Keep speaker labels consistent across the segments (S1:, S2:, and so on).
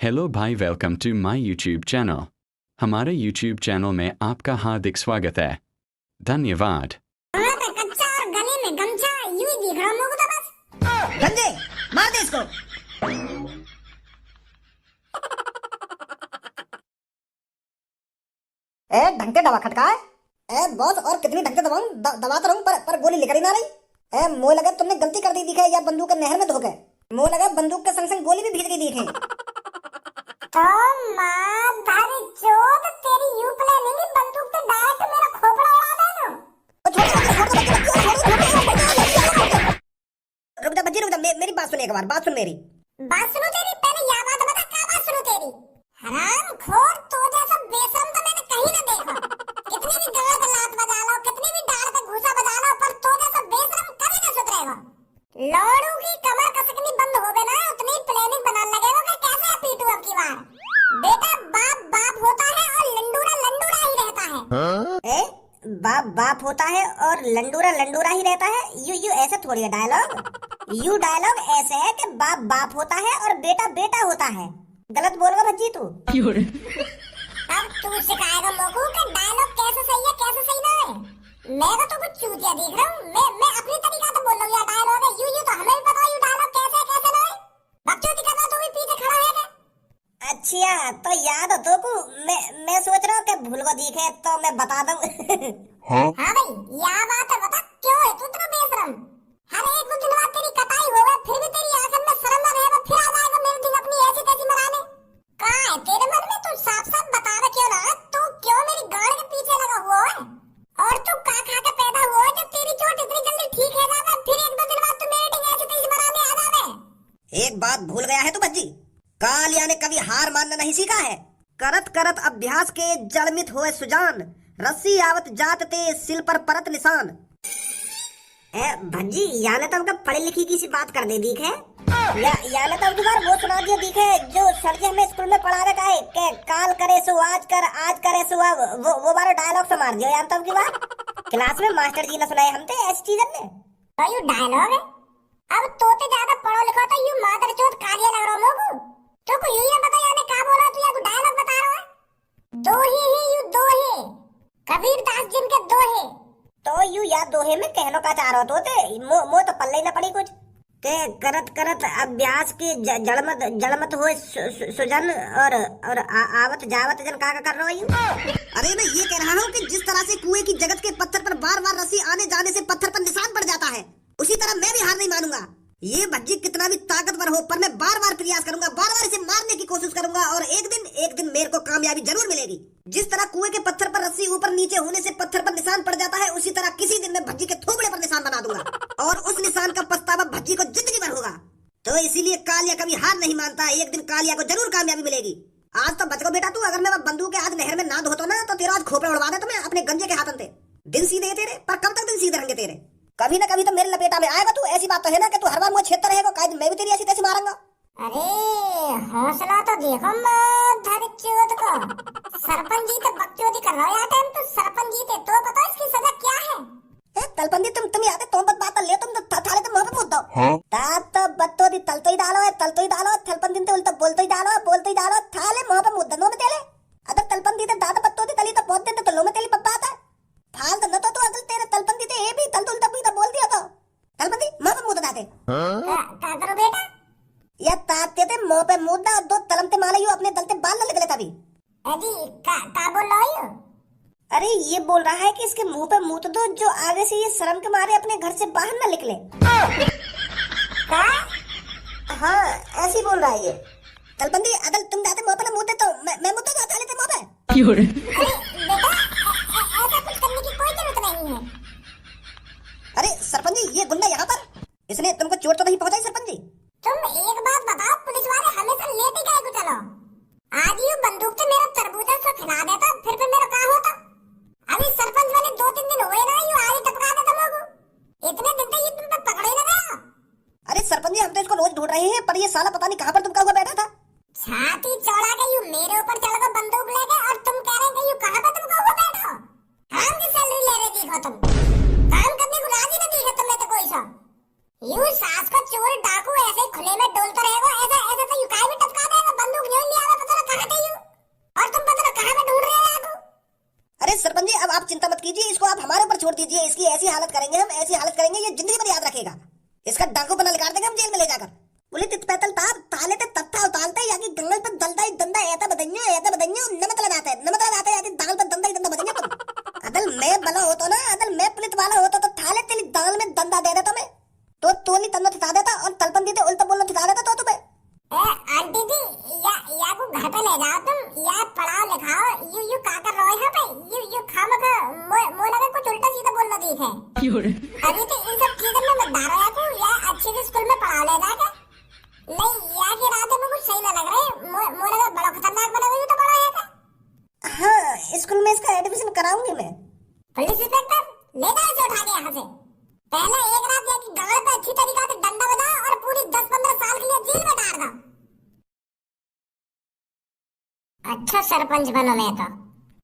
S1: Hello भाई, welcome to my YouTube channel. हमारे YouTube channel में आपका हार्दिक स्वागत है। धन्यवाद।
S2: कच्चा और गले में गमछा यूं ही दिख रहा हूं मुझको तो बस।
S3: गंजे मार दे इसको। ढंग से दवा खटका है। बॉस और कितनी ढंग से दबाऊं? दबाता रहूं पर गोली निकल ही ना रही। मुझे लगा तुमने गलती कर दी दिखे या बंदूक के नहर में धो गए। मुझे लगा बंदूक के संग संग गोली भी भीग गई दिखे।
S2: तो मां धारी चोद तेरी यू प्लानिंग की बंदूक से डायरेक्ट मेरा खोपड़ा उड़ा देना।
S3: रुक जा बच्ची, रुक जा, मेरी बात सुन एक बार, बात सुन मेरी।
S2: बात सुनो तेरी, पहले यह बात बता, क्या बात सुनो तेरी? हराम खोर, तो जैसा बेशरम तो मैंने कहीं ना देखा। कितनी भी गाल पे लात बजा लो, कितनी भी डाल पे घूसा बजा लो, पर तो जैसा बेशरम कभी ना सुधरेगा। लौड़ू की कमर कसकनी बंद हो गए ना, उतनी प्लानिंग बनाने लगेगा कि कैसे पीटू अब की बार। बेटा बाप बाप होता है और लंडूरा लंडूरा ही रहता है।
S3: बाप बाप होता है और लंडूरा लंडूरा ही रहता है? यू ऐसा थोड़ी है डायलॉग। यू डायलॉग ऐसे है कि बाप बाप होता है और बेटा बेटा होता है। गलत बोल रहा भज्जी तू।
S2: अब तू सिखाएगा मोकू कि डायलॉग कैसे सही है कैसे सही ना है। मैं तो कुछ चूतिया दिख रहा हूँ। मैं अपनी तरीका से बोल रहा हूँ। यार डायलॉग है यू तो हमें भी पता है डायलॉग कैसे है कैसे ना है। बच्चों दिखा तो भी पीछे खड़ा है क्या?
S3: अच्छा तो याद हो तो को मैं सोच रहा हूँ कि भूल को दिखे तो मैं बता दूं।
S2: हाँ भाई यह बात है, बता क्यों है तू इतना बेशरम? हर एक दिन बाद तेरी कटाई हो गई फिर भी तेरी आंखों में शर्म ना रहेगा, फिर आ जाएगा मेरे दिन अपनी ऐसी तैसी मराने। कहाँ है तेरे मन में? तू साफ साफ बता दे क्यों ना, तू क्यों मेरी गाड़ के पीछे लगा हुआ है? और तू का खा के पैदा हुआ है जो तेरी चोट इतनी जल्दी ठीक है जाता, फिर एक दो दिन बाद तू मेरे दिन ऐसी तैसी मराने आ जावे।
S3: एक बात भूल गया है तू भज्जी, कालिया ने कभी हार मानना नहीं सीखा है। करत करत अभ्यास के जड़मित होए सुजान, रस्सी आवत जात ते सिल पर परत निशान। भज्जी याने तो हमका पढ़ी लिखी की सी बात कर दे दीख है। याने तो बार वो सुना दिया दीख है जो सर जी हमें स्कूल में पढ़ा रखा है कि काल करे सो आज कर, आज करे सो अब। वो बार डायलॉग से मार दियो यार तब की बात। क्लास में मास्टर जी ने सुनाए हमते ऐसी चीजन ने।
S2: तो यू डायलॉग है। अब तोते ज्यादा पढ़ो लिखो तो यू मादर चोद कालिया लग रहा मोकू। तो को यूं बता याने क्या बोल रहा तू? या डायलॉग बता रहा है। दोहे ही यू दोहे, कबीरदास जिनके दोहे।
S3: तो यू याद दोहे में कहनो का चाह रहा तो मो तो पल्ले ही ना पड़ी कुछ के करत करत अभ्यास के जड़मत होए सुजन और आवत जावत जन का कर रहा यू। अरे मैं ये कह रहा हूँ कि जिस तरह से कुएं की जगत के पत्थर पर बार बार रस्सी आने जाने से पत्थर पर निशान पड़ जाता है, उसी तरह मैं भी हार नहीं मानूंगा। ये भज्जी कितना भी ताकतवर हो पर मैं बार बार प्रयास करूंगा, बार बार इसे मारने की कोशिश करूंगा और एक दिन मेरे को कामयाबी जरूर मिलेगी। जिस तरह कुएं के पत्थर पर रस्सी ऊपर नीचे होने से पत्थर पर निशान पड़ जाता है, उसी तरह किसी दिन मैं भज्जी के थोबड़े पर निशान बना दूंगा और उस निशान का पछतावा भज्जी को जिंदगी भर होगा। तो इसीलिए कालिया कभी हार नहीं मानता। एक दिन कालिया को जरूर कामयाबी मिलेगी। आज तो बच गो बेटा तू। अगर मैं बंदूक के आज नहर में ना धोता ना तो तेरा आज खोपड़ा उड़वा दे तुम्हें अपने गंजे के हाथन से। दिन सीधे तेरे, पर कब तक दिन सीधे रहेंगे तेरे? कभी ना कभी तो मेरे लपेटा में आएगा तू। ऐसी बात तो है ना कि तू हर बार मुझे छेड़ता रहेगा, काहे मैं भी तेरी ऐसी तैसी मारूंगा।
S2: अरे हौसला तो देखो धर चोद को। सरपंच जी तो बकचोदी कर रहा है यार टाइम। तो सरपंच जी थे तो पता इसकी सजा क्या है? तलपंदी तुम याद है तुम बात ले तुम तो थाले तो मुंह पे मुद्दो। हां तो बत्तो दी तल तो ही डालो थलपंदी तो उल्टा बोलतो ही डालो थाले मुंह पे मुद्दा नो में तेले। अगर तलपंदी ते दादा बत्तो दी तली तो बहुत दिन तो लो में तेली पप्पा आता फाल तो न तो अगल तेरे तलपंदी ते ए भी तल तो उल्टा भी तो बोल दिया तो तलपंदी मुंह पे मुद्दा दाते। का करो बेटा? या ताते ते मुंह पे मुद्दा दो तलमते माले यू अपने दलते बाल न निकले तभी। अजी का बोल रहा है?
S3: अरे ये बोल रहा है कि इसके मुंह पे मुद्दा दो जो आगे से ये शर्म के मारे अपने घर से बाहर न निकले। हाँ ऐसी बोल रहा है ये तलपंदी। अगर तुम जाते मुंह पे मुद्दे तो मैं मुद्दा जाता लेते मुंह पे।
S2: ऐसा कुछ करने की कोई जरूरत नहीं है।
S3: अरे सरपंच जी ये गुंडा यहाँ पर, इसने तुमको चोट तो नहीं पहुंचाई सरपंच जी?
S2: तुम एक बात बताओ, पुलिस वाले हमेशा लेते गए को चलो। आज यू बंदूक से मेरा तरबूजा से खिला देता फिर मेरा क्या होता? अभी सरपंच वाले 2-3 दिन हुए ना, यू आज टपका देता लोगों। इतने दिन तक ये तुम पे पकड़े ना गया।
S3: अरे सरपंच जी हम तो इसको रोज ढूंढ रहे हैं पर ये साला पता नहीं कहाँ पर तुमका हुआ बैठा था।
S2: छाती चौड़ा के यू मेरे ऊपर चढ़ गए बंदूक लेके और तुम कह रहे हैं यू कहाँ पे तुमका हुआ बैठा हो? काम की सैलरी ले रहे देखो तुम, काम करने को राजी नहीं दिखे तुमने तो कोई सा। यू सास को चोर डाकू ऐसे खुले में डोलता रहेगा, ऐसा तो यू काय भी टपका देगा बंदूक यूं लिया
S3: छोड़ दीजिए, इसकी ऐसी हालत करेंगे हम, ऐसी हालत करेंगे ये जिंदगी भर याद रखेगा। इसका डाकू बना निकाल देंगे हम जेल में ले जाकर। बोले तित पैतल तार ताले ते तत्ता उतालते याकी गंगल पे दलता ही दंदा ऐसा बदन्यो नमक लगाते याकी दाल पे दंदा ही दंदा बदन्यो। अदल मैं बना होता ना, अदल मैं पुलिस वाला होता तो थाले तेरी दाल में दंदा दे देता मैं, तो तोली तन्ना थिता देता और तलपन दीते उल्टा बोलना थिता देता तो तुम्हें।
S2: आंटी जी या को घर पे ले जाओ तुम, या पढ़ाओ लिखाओ, यू का कर रहे हो यहाँ पे, यू खामखा मो लगा कुछ उल्टा सीधा बोलना ठीक है। अभी तो इन सब चीजों में मत डालो या को, या अच्छे से स्कूल में पढ़ा ले जाके। नहीं या के रात में कुछ सही ना लग रहे, मो लगा बड़ा खतरनाक बना हुई तो बड़ा है का।
S3: हाँ स्कूल में इसका एडमिशन कराऊंगी मैं।
S2: पुलिस इंस्पेक्टर ले जाओ इसे उठा के यहाँ से, पहले एक रात या की गाड़ पे अच्छी तरीके से डंडा बजाओ और पूरी 10-15 साल के लिए जेल में डाल दो। अच्छा सरपंच बनो मैं तो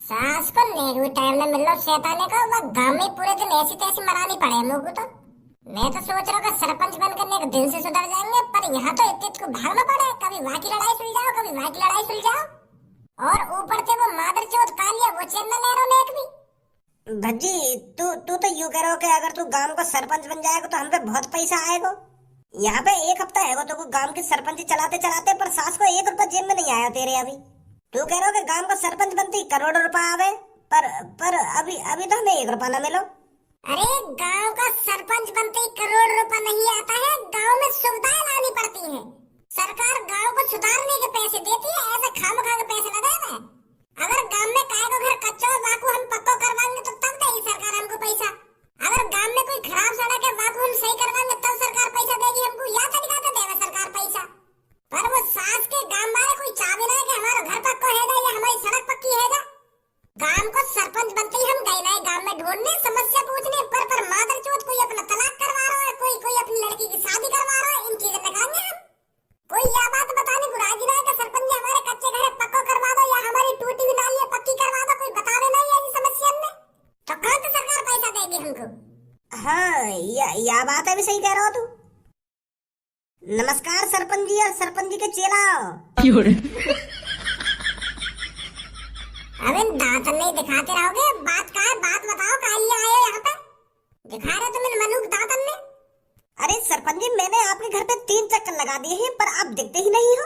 S2: सास को नेहरू टाइम में मिल लो शैताने को, वह गांव में पूरे दिन ऐसी तैसी मरानी पड़े मुझको तो। मैं तो सोच रहा हूँ सरपंच बन करने एक दिन से सुधर जाएंगे, पर यहाँ तो इतने को भागना पड़े, कभी वहाँ की लड़ाई सुलझाओ कभी वहाँ की लड़ाई सुलझाओ, और ऊपर से वो मादर चौथ कालिया वो चेन्नई नेहरू ने एक भी।
S3: भज्जी तू तो यूं कह रहा हो कि अगर तू गांव का सरपंच बन जाएगा तो हम पे बहुत पैसा आएगा। यहाँ पे एक हफ्ता है तो गांव की सरपंच चलाते चलाते पर सास को 1 रुपया जेब में नहीं आया तेरे। अभी तू कह रहा हो कि गांव का सरपंच बनते ही करोड़ों रुपया आवे, पर अभी तो हमें 1 रुपया ना मिलो।
S2: अरे गांव का सरपंच बनते ही करोड़ रुपया नहीं आता है, गांव में सुविधाएं लानी पड़ती है। सरकार गांव को सुधारने के पैसे देती है, ऐसे खामखा के पैसे लगाए हुए। अगर गांव में काय को घर कच्चा और वाकू हम पक्का करवाएंगे तो तब देगी सरकार हमको पैसा। अगर गांव में कोई खराब सड़क है वाकू हम सही करवाएंगे तब सरकार पैसा देगी हमको, या तरीका से देगा सरकार पैसा। पर वो सास के गांव वाले कोई चाबी ना कि हमारा घर पक्का है या हमारी सड़क पक्की है। गांव को सरपंच बनते ही हम गए ना गांव में ढूंढने समस्या पूछने, पर मादर चौथ कोई अपना तलाक करवा रहा है, कोई अपनी लड़की की शादी करवा रहा है, इन चीजें निकालेंगे हम। कोई यह बात बताने को राजी नहीं कि सरपंच जी हमारे कच्चे घर पक्का करवा दो या हमारी टूटी हुई नाली पक्की करवा दो, कोई बतावे नहीं ऐसी समस्या में, तो कहाँ से सरकार पैसा देगी हमको।
S3: हाँ या बात है भी सही कह रहा हो तू। नमस्कार सरपंच जी और सरपंच जी के चेला।
S2: अबे दांत नहीं दिखाते रहोगे, बात का है बात बताओ, काहे आए हो यहाँ पे, दिखा रहे तुम इन मनुख दांतन में।
S3: अरे सरपंच जी मैंने आपके घर पे 3 चक्कर लगा दिए हैं पर आप दिखते ही नहीं हो,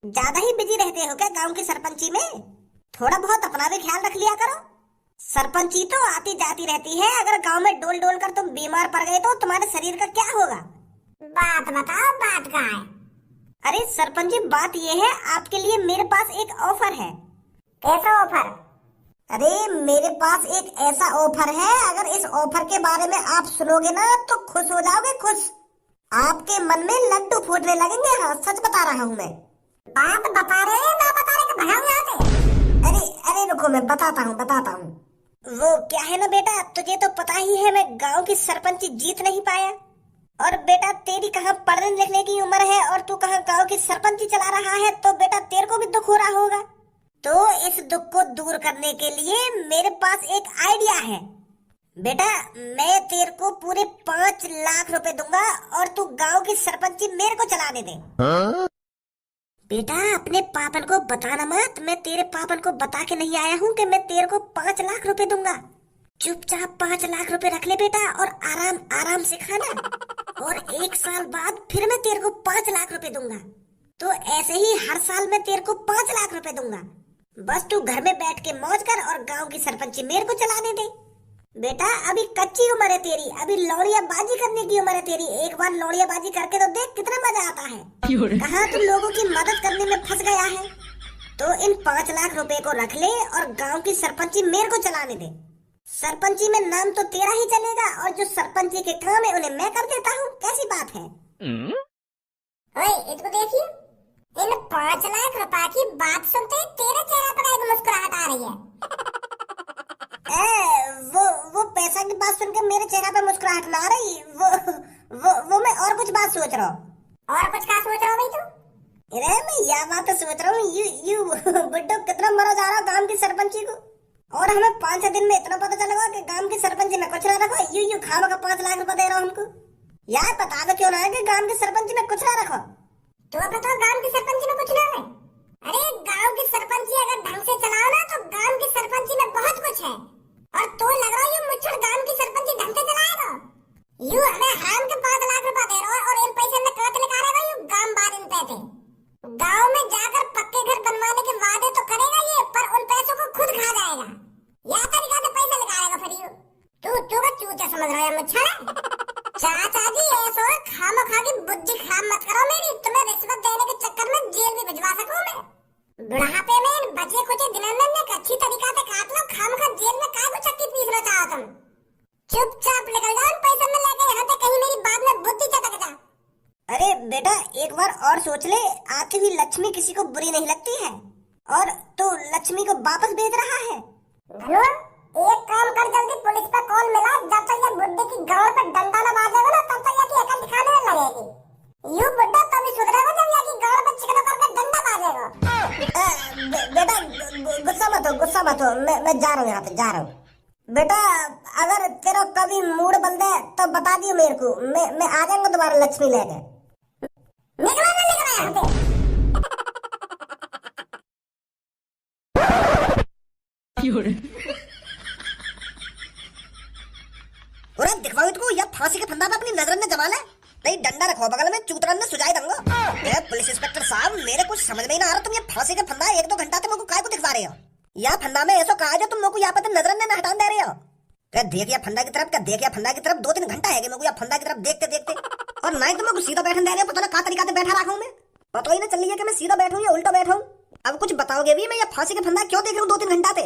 S3: ज्यादा ही बिजी रहते हो क्या गांव की सरपंची में? थोड़ा बहुत अपना भी ख्याल रख लिया करो। सरपंची तो आती जाती रहती है, अगर गांव में डोल डोल कर तुम बीमार पड़ गए तो तुम्हारे शरीर का क्या होगा?
S2: बात बताओ, बात का है।
S3: अरे सरपंच जी बात ये है, आपके लिए मेरे पास एक ऑफर है।
S2: कैसा ऑफर?
S3: अरे मेरे पास एक ऐसा ऑफर है, अगर इस ऑफर के बारे में आप सुनोगे ना तो खुश हो जाओगे, खुश। आपके मन में लड्डू फूटने लगेंगे। हाँ सच बता रहा हूँ मैं।
S2: बात बता रहे हैं ना बता रहे भगाओ यहाँ से।
S3: अरे रुको मैं बताता हूँ। वो क्या है ना बेटा, तुझे तो पता ही है मैं गांव की सरपंची जीत नहीं पाया, और बेटा तेरी कहाँ पढ़ने लिखने की उम्र है और तू कहाँ गांव की सरपंची चला रहा है, तो बेटा तेरे को भी दुख हो रहा होगा। तो इस दुख को दूर करने के लिए मेरे पास एक आइडिया है। बेटा मैं तेरे को पूरे 5 लाख रुपए दूंगा और तू गांव की सरपंची मेरे को चलाने दे। बेटा अपने पापन को बताना मत, मैं तेरे पापन को बता के नहीं आया हूँ कि मैं तेरे को 5 लाख रुपए दूंगा। चुपचाप 5 लाख रुपए रख ले बेटा और आराम आराम से खाना, और 1 साल बाद फिर मैं तेरे को 5 लाख रुपए दूंगा। तो ऐसे ही हर साल मैं तेरे को 5 लाख रुपए दूंगा। बस तू घर में बैठ के मौज कर और गांव की सरपंची मेरे को चलाने दे। बेटा अभी कच्ची उम्र है तेरी, अभी लौड़िया बाजी करने की उम्र है तेरी। एक बार लौड़िया बाजी करके तो देख कितना मजा आता है। कहाँ तुम लोगों की मदद करने में फंस गया है। तो इन 5 लाख रुपए को रख ले और गांव की सरपंची मेरे को चलाने दे। सरपंची में नाम तो तेरा ही चलेगा और जो सरपंची के काम है उन्हें मैं कर देता हूँ। कैसी बात है?
S2: ओए इसको देखिए, इन 5 लाख रुपए की बात सुनते ही तेरे चेहरे पर एक मुस्कुराहट आ रही है।
S3: वो पैसा की बात सुनकर मेरे चेहरे पर मुस्कुराहट ना आ रही, वो मैं और कुछ बात सोच रहा हूँ।
S2: और कुछ क्या सोच रहा हूँ भाई तू?
S3: अरे मैं यह बात सोच रहा हूँ, यू बुड्ढो कितना मरा जा रहा गांव की सरपंची को, और हमें 5 दिन में इतना पता चलेगा कि गांव की सरपंची में कुछ ना रखो। यू खामा का 5 लाख रुपए दे रहा हूँ हमको। यार बता दो क्यों ना है कि गांव की सरपंची में कुछ ना रखो।
S2: तो बताओ गांव की सरपंची में कुछ ना है? अरे गांव की सरपंची अगर ढंग से चलाओ ना तो गांव की सरपंची में बहुत कुछ है। और तो लग रहा है ये मुच्छड़ गांव की सरपंची बुढ़ापे में इन बचे कुचे दिनों में एक अच्छी तरीका से काट लो, खामखा जेल में काय को चक्की पीस लो चाहो तुम। चुपचाप निकल जाओ इन पैसे में लेके यहाँ से, कहीं मेरी बात में बुद्धि चटक जा।
S3: अरे बेटा एक बार और सोच ले, आती हुई लक्ष्मी किसी को बुरी नहीं लगती है, और तू लक्ष्मी को वापस भेज रहा है।
S2: धनुआ एक काम कर, जल्दी पुलिस पे कॉल मिला, जब तक ये बुड्ढे की गांव पे डंडा न मारेगा ना तब तक ये की अकल दिखाने में लगेगी। यू बुड्ढा तभी सुधरेगा जब ये की गांव पे चिकनो करके डंडा मारेगा।
S3: बेटा गुस्सा मत हो, गुस्सा मत हो, मैं जा रहा हूँ, यहाँ पे जा रहा हूँ। बेटा अगर तेरा कभी मूड बन दे तो बता दियो मेरे को, मैं आ जाऊंगा दोबारा लक्ष्मी लेके।
S2: निकला ना निकला यहाँ से।
S3: अरे दिखवाओ इसको, या फांसी के फंदा पे अपनी नजर में जमा ले, नहीं डंडा रखो बगल में, चूतरन ने सुझाई दूंगा। पुलिस इंस्पेक्टर साहब मेरे कुछ समझ में ही ना आ रहा, तुम ये फांसी का फंदा 1-2 घंटा से मेरे को काय को दिखवा रहे हो? या फंदा में ऐसा कहा जो तुम मेरे को यहाँ पे नजर में हटान दे रहे हो? क्या देख या फंदा की तरफ, क्या देख या फंदा की तरफ, 2-3 घंटा है मेरे को या फंदा की तरफ देखते देखते, और ना ही तुम मेरे को सीधा बैठने दे रहे हो, पता ना क्या तरीका से बैठा रखा हूँ मैं, पता ही ना चल रही है कि मैं सीधा बैठूं या उल्टा बैठा हूँ। अब कुछ बताओगे भी, मैं ये फांसी का फंदा क्यों देख रहा हूँ 2-3 घंटा से?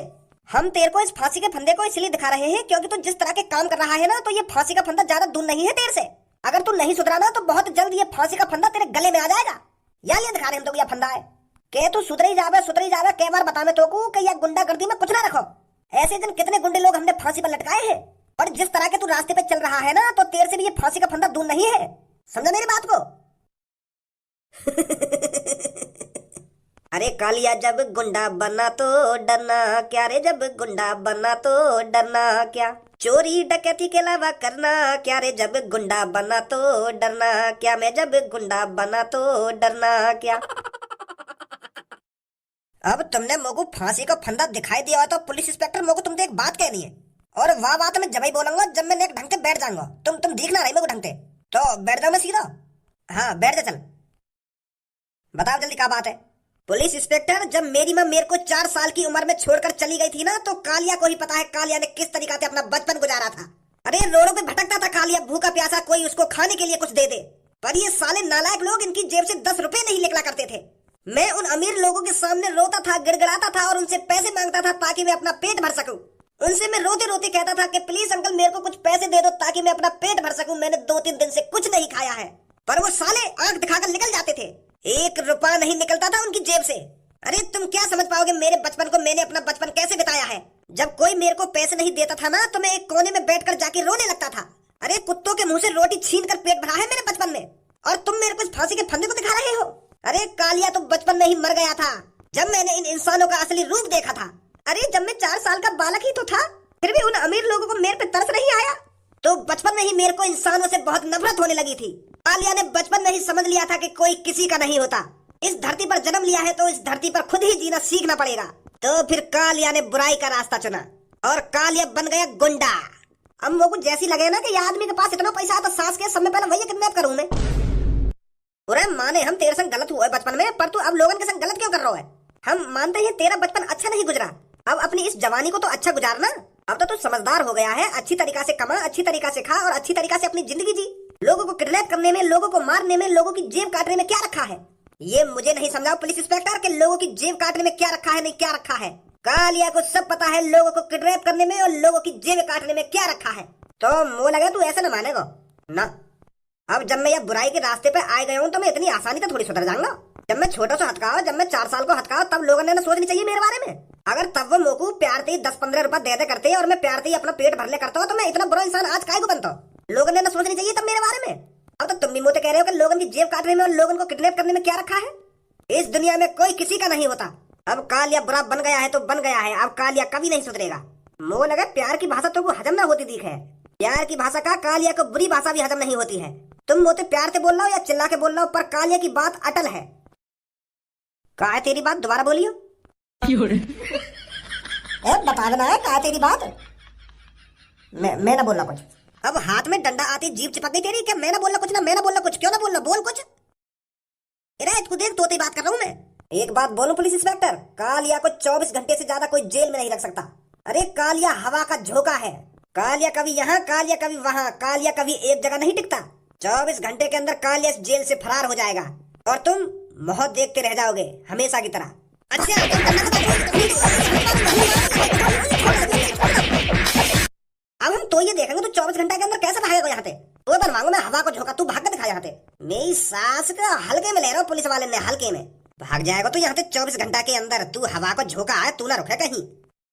S3: हम तेरे को इस फांसी के फंदे को इसलिए दिखा रहे हैं क्योंकि तू जिस तरह के काम कर रहा है ना, तो ये फांसी का फंदा ज्यादा दूर नहीं है तेरे से। अगर तू नहीं सुधरा ना तो बहुत जल्द ये फांसी का फंदा तेरे गले में आ जाएगा। या लिए दिखा रहे हम तो ये फंदा है के तू सुधरी जावे, कई बार बता मैं तो को कि यह गुंडागर्दी में कुछ ना रखो। ऐसे दिन कितने गुंडे लोग हमने फांसी पर लटकाए हैं, और जिस तरह के तू रास्ते पे चल रहा है ना, तो तेरे से भी ये फांसी का फंदा दूर नहीं है, समझा मेरी बात को? अरे कालिया जब गुंडा बना तो डरना क्या रे, जब गुंडा बना तो डरना क्या, चोरी डकैती के अलावा करना क्या रे, जब गुंडा बना तो डरना क्या, मैं जब गुंडा बना तो डरना क्या। अब तुमने मोको फांसी का फंदा दिखाई दिया तो पुलिस इंस्पेक्टर मोको तुमसे एक बात कहनी है, और वाह बात मैं जब ही बोलूंगा जब मैं एक ढंग से बैठ जाऊंगा। तुम दिखना नहीं मेरे को ढंग से, तो बैठ जाओ मैं सीधा। हाँ बैठ जा, चल बताओ जल्दी क्या बात है। पुलिस इंस्पेक्टर जब मेरी माँ मेरे को 4 साल की उम्र में छोड़कर चली गई थी ना, तो कालिया को ही पता है कालिया ने किस तरीका से अपना बचपन गुजारा था। अरे रोडों पे भटकता था कालिया, भूखा प्यासा, कोई उसको खाने के लिए कुछ दे दे, पर ये साले नालायक लोग इनकी जेब से 10 रुपए नहीं निकला करते थे। मैं उन अमीर लोगों के सामने रोता था, गिड़गिड़ाता था और उनसे पैसे मांगता था ताकि मैं अपना पेट भर सकूं। उनसे मैं रोते रोते कहता था कि प्लीज अंकल मेरे को कुछ पैसे दे दो ताकि मैं अपना पेट भर सकूं, मैंने 2-3 दिन से कुछ नहीं खाया है। पर वो साले आंख दिखाकर निकल जाते थे, 1 रुपया नहीं निकलता था उनकी जेब से। अरे तुम क्या समझ पाओगे मेरे बचपन को, मैंने अपना बचपन कैसे बिताया है। जब कोई मेरे को पैसे नहीं देता था ना, तो मैं एक कोने में बैठकर जाके रोने लगता था। अरे कुत्तों के मुंह से रोटी छीन कर पेट भरा है मेरे बचपन में, और तुम मेरे को इस फांसी के फंदे को दिखा रहे हो। अरे कालिया तो बचपन में ही मर गया था जब मैंने इन इंसानों का असली रूप देखा था। अरे जब मैं 4 साल का बालक ही तो था, फिर भी उन अमीर लोगों को मेरे पे तरस नहीं आया। तो बचपन में ही मेरे को इंसानों से बहुत नफरत होने लगी थी। कालिया ने बचपन में ही समझ लिया था कि कोई किसी का नहीं होता। इस धरती पर जन्म लिया है तो इस धरती पर खुद ही जीना सीखना पड़ेगा। तो फिर कालिया ने बुराई का रास्ता चुना और कालिया बन गया गुंडा। अब मेरे को जैसी लगे ना कि ये आदमी के पास इतना पैसा है तो सास के समय पहले वही किडनैप करूं मैं। अरे माने हम तेरे संग गलत हुआ है बचपन में, पर तू अब लोगों के संग गलत क्यों कर रहा है? हम मानते हैं तेरा बचपन अच्छा नहीं गुजरा, अब अपनी इस जवानी को तो अच्छा गुजारना। अब तो तू समझदार हो गया है, अच्छी तरीका से कमा, अच्छी तरीका से खा और अच्छी तरीका से अपनी जिंदगी जी। लोगों को किडनैप करने में, लोगों को मारने में, लोगों की जेब काटने में क्या रखा है? ये मुझे नहीं समझाओ पुलिस इंस्पेक्टर कि लोगों की जेब काटने में क्या रखा है, नहीं क्या रखा है। कालिया को सब पता है लोगों को किडनैप करने में और लोगों की जेब काटने में क्या रखा है। तो मुँह लगे तू ऐसे न मानेगा ना। अब जब मैं यह बुराई के रास्ते पे आ गया हूँ तो मैं इतनी आसानी से थोड़ी सुधर जाऊंगा। जब मैं छोटा सा हथकाओ, जब मैं 4 साल को हथकाओ, तब लोगों ने सोचनी चाहिए मेरे बारे में। अगर तब वो मोकू प्यार से 10-15 रुपए दे करते और मैं प्यार से अपना पेट भरले करता हूँ, तो मैं इतना बुरा इंसान आज काय को बनता हूँ? लोगों ने सोचनी चाहिए तब मेरे बारे में। अब तो तुम भी मुझे कह रहे हो कि लोगों की जेब काटने में और लोगों को किडनैप करने में क्या रखा है। इस दुनिया में कोई किसी का नहीं होता। अब कालिया बुरा बन गया है तो बन गया है, अब कालिया कभी नहीं सुधरेगा। मोह लगे प्यार की भाषा तो हजम ना होती दिख है, प्यार की भाषा का कालिया को बुरी भाषा भी हजम नहीं होती है। तुम मोते प्यार से बोल रहा हो या चिल्ला के बोल रहा हो, पर कालिया की बात अटल है। कहा है तेरी बात, दोबारा बोलियो। बता देना है कहा तेरी बात। मैं ना बोलना कुछ। अब हाथ में डंडा आती जीभ चिपक गई तेरी। क्या मैं ना बोलना कुछ, ना मैं ना बोलना कुछ, क्यों ना बोलना, बोल कुछ। तू देख तोते बात कर रहा हूँ मैं। एक बात बोलूं पुलिस इंस्पेक्टर, कालिया को 24 घंटे से ज्यादा कोई जेल में नहीं रख सकता। अरे कालिया हवा का झोंका है, कालिया कभी यहाँ, कालिया कभी वहाँ, कालिया कभी एक जगह नहीं टिकता। 24 घंटे के अंदर कालिया जेल से फरार हो जाएगा और तुम मौत देखते रह जाओगे हमेशा की तरह। अच्छा अब हम तो ये देखेंगे तू 24 घंटे के अंदर कैसे भागेगा यहाँ से। तो बनवाऊंगा मैं हवा को झोंका, तू भाग के दिखा यहाँ से। मेरी सास का हल्के में ले रहा हूँ पुलिस वाले ने, हल्के में भाग जाएगा तू यहाँ से 24 घंटा के अंदर। तू हवा को झोंका है, तू ना रुके कहीं।